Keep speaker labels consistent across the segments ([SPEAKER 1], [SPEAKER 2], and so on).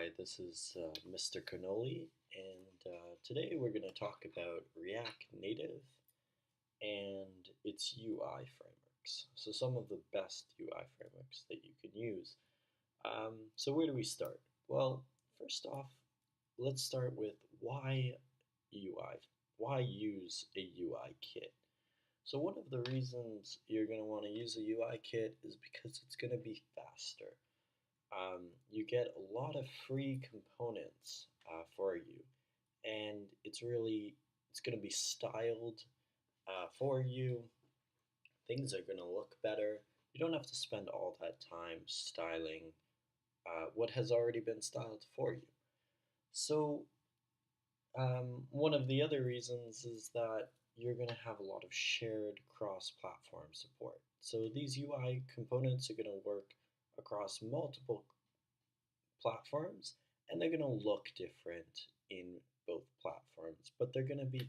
[SPEAKER 1] Hi, this is Mr. Cannoli, and today we're going to talk about React Native and its UI frameworks. So, some of the best UI frameworks that you can use. So, where do we start? Well, first off, let's start with why UI. Why use a UI kit? So, one of the reasons you're going to want to use a UI kit is because it's going to be faster. You get a lot of free components for you, and it's going to be styled for you. Things are going to look better. You don't have to spend all that time styling what has already been styled for you. So one of the other reasons is that you're going to have a lot of shared cross-platform support. So these UI components are going to work across multiple platforms, and they're going to look different in both platforms, but they're going to be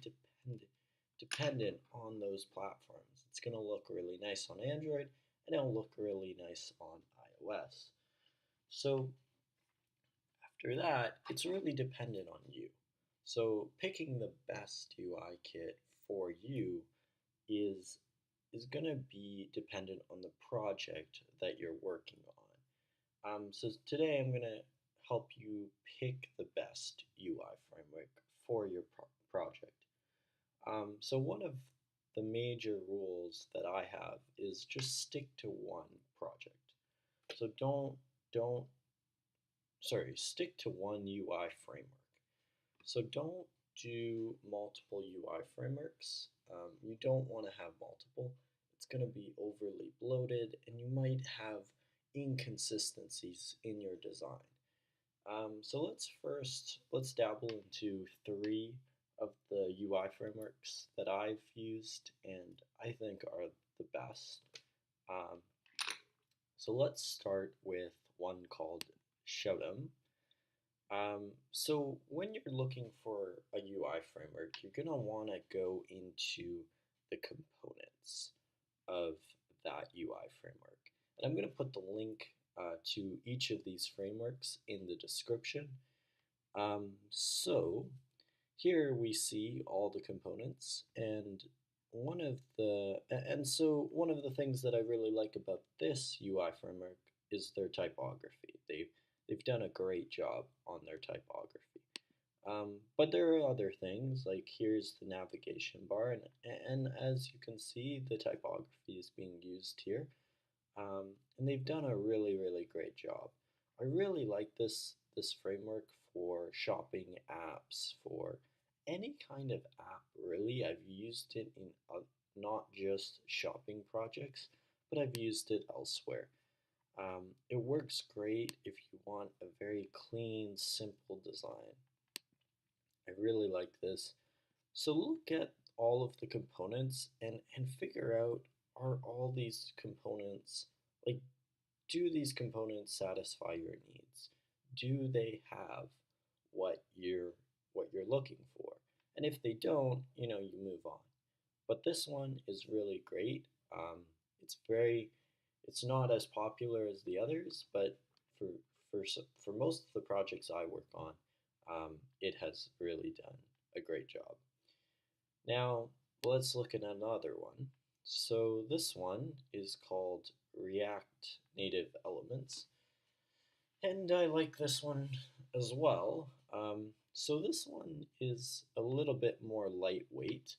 [SPEAKER 1] dependent on those platforms. It's going to look really nice on Android, and it'll look really nice on iOS. So after that, it's really dependent on you. So picking the best UI kit for you is is going to be dependent on the project that you're working on. So today I'm going to help you pick the best UI framework for your project. So one of the major rules that I have is just stick to one project. So don't stick to one UI framework. So don't do multiple UI frameworks. You don't want to have multiple. It's going to be overly bloated, and you might have inconsistencies in your design. So let's dabble into three of the UI frameworks that I've used and I think are the best. Um, so let's start with one called Shotum. So when you're looking for a UI framework, you're gonna want to go into the components of that UI framework. And I'm gonna put the link to each of these frameworks in the description. So here we see all the components, and one of the things that I really like about this UI framework is their typography. They've done a great job on their typography. But there are other things, like here's the navigation bar, and as you can see, the typography is being used here. And they've done a really great job. I really like this framework for shopping apps, for any kind of app really. I've used it in not just shopping projects, but I've used it elsewhere. It works great if you want a very clean, simple design. I really like this. So look at all of the components and figure out, are all these components, like, do these components satisfy your needs? Do they have what you're looking for? And if they don't, you move on. But this one is really great. It's very, it's not as popular as the others, but for for most of the projects I work on, it has really done a great job. Now let's look at another one. So this one is called React Native Elements, and I like this one as well. So this one is a little bit more lightweight.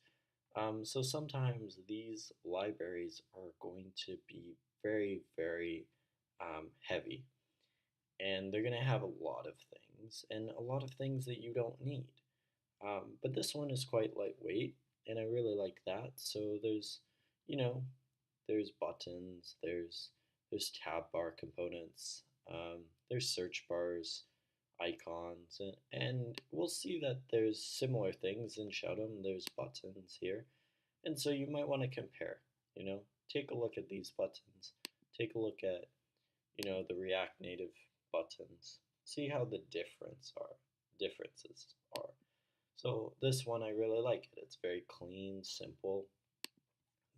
[SPEAKER 1] So sometimes these libraries are going to be very heavy, and they're going to have a lot of things, and a lot of things that you don't need. But this one is quite lightweight, and I really like that. So you know, there's buttons, there's tab bar components, there's search bars, icons, and we'll see that there's similar things in Shotum. There's buttons here, and so you might want to compare. Take a look at these buttons. Take a look at the React Native buttons. See how the differences are. So this one I really like it. It's very clean, simple.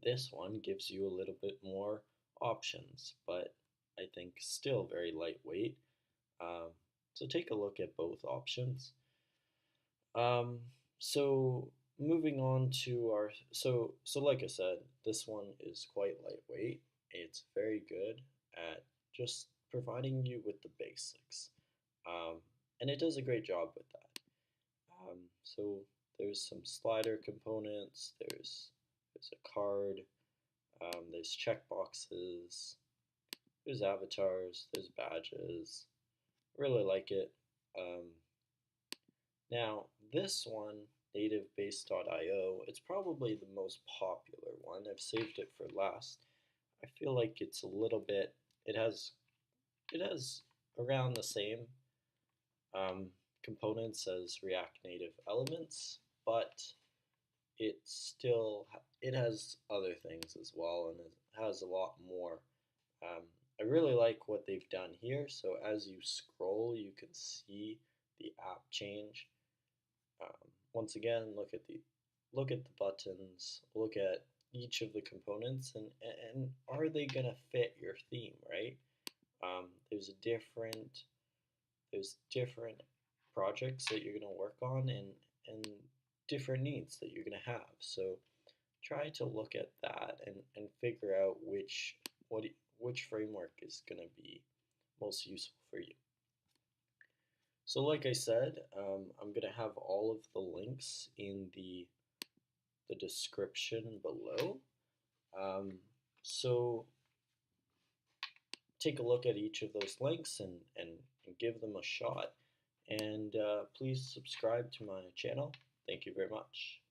[SPEAKER 1] This one gives you a little bit more options, but I think still very lightweight. Um, So take a look at both options. Um, so moving on to our so like I said, this one is quite lightweight. It's very good at just providing you with the basics, um, and it does a great job with that. So there's some slider components. There's a card. There's checkboxes. There's avatars. There's badges. Really like it. Um, Now, this one, nativebase.io, it's probably the most popular one. I've saved it for last. I feel like it's a little bit, it has it has around the same um, components as React Native Elements, but it has other things as well, and it has a lot more. Um, I really like what they've done here. So as you scroll, you can see the app change. Once again, look at the buttons, look at each of the components, and are they gonna fit your theme, right? There's different projects that you're gonna work on, and different needs that you're gonna have. So try to look at that and figure out which framework is gonna be most useful for you. So like I said, I'm going to have all of the links in the description below. Um, so take a look at each of those links and give them a shot. And please subscribe to my channel. Thank you very much.